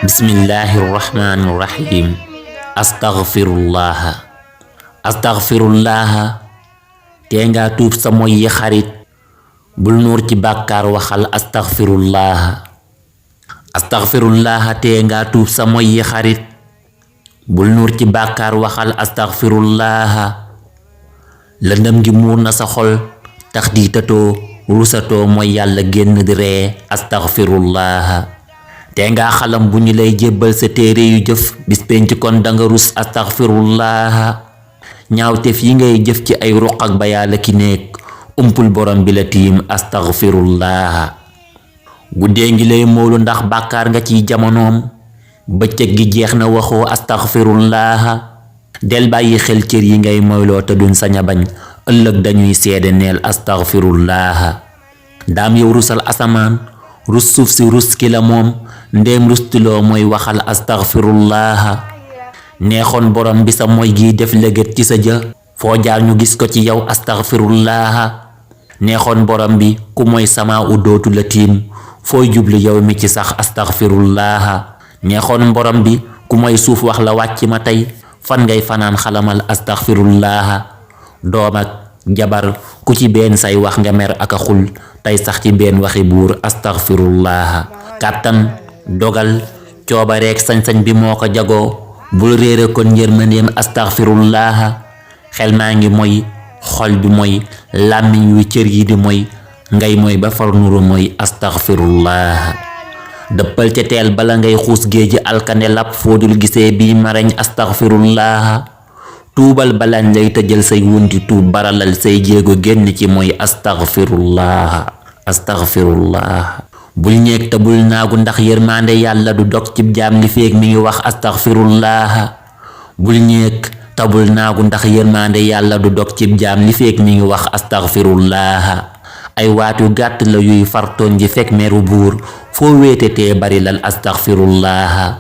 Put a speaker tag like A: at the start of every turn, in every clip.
A: Bismillahirrahmanirrahim. Astaghfirullah. Astaghfirullah. Tee nga tuub sa moy yi xarit. Bul nuur ci bàkkaar waxal astaghfirullah. Astaghfirullah. Tee nga tuub sa moy yi xarit. Bul nuur ci bàkkaar waxal astaghfirullah. Lëndëm gi muur na sa xol tax di tatoo rusatoo mooy yàlla génn di ree astaghfirullah. te nga xalam bu ñu lay jébbal sa téere yu jëf bis penc kon danga rus astaghfirullah. ñaawteef yi ngay jëf ci ay ruq ak ba yàlla ki nekk umpul borom bi la tiim astaghfirullah. guddee ngi lay moolu ndax bàkkaar nga ciy jamonoom bëccëg gi jeex na waxoo astaghfirullah. del bàyyi xel cër yi ngay moyloo te duñ sañ a bañ ëllëg dañuy seede neel astaghfirullah. daam yow rusal asamaan rus suuf si rus ki la moom ndéem rustiloo mooy waxal astaghfirullah. neexoon borom bi sa mooy gi def lëgët ci sa jë foo jaar ñu gis ko ci yow astaghfirullah. neexoon borom bi ku mooy sama u dootu la tiim fooy jublu yow mi ci sax astaghfirullah. neexoon borom bi ku mooy suuf wax la wàcc ma tey fan ngay fanaan xalamal astaghfirullah. doom ak jabar ku ci benn say wax nga mer ak a xul tey sax ci benn waxi buur astaghfirullah. kàttan dogal coobareek sañ-sañ bi moo ko jagoo bul réere kon yërmandeem astaghfirullah. xel maa ngi mooy xol bi mooy làmmiñ wi cër yi di mooy ngay mooy ba far nuru mooy astaghfirullah. dëppal ca teel bala ngay xuus géeji alkande lap foo dul gisee bii mareñ astaghfirullah. tuubal balañ lay tëjal say wunti tuub baralal say jéego génn ci mooy astaghfirullah. astaghfirullah. bul ñeeg te bul naagu ndax yërmande yàlla du dog cib jaam li feeg mi ngi wax astaghfirullah. bul ñeeg te bul naagu ndax yërmande yàlla du dog cib jaam li feeg mi ngi wax astaghfirullah. ay waatu gàtt la yuy fartoon ji fekk meru buur foo wéetetee bari lal astaghfirullah.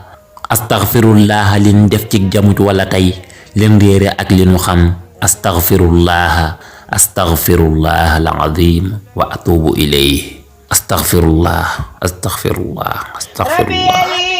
A: astaghfirullah lin def ci jamut wala tey leen réere ak li nu xam astaghfirullah. astaghfirullah al-azim wa atubu ilayhi. astaghfirullah. astaghfirullah. astaghfirullah.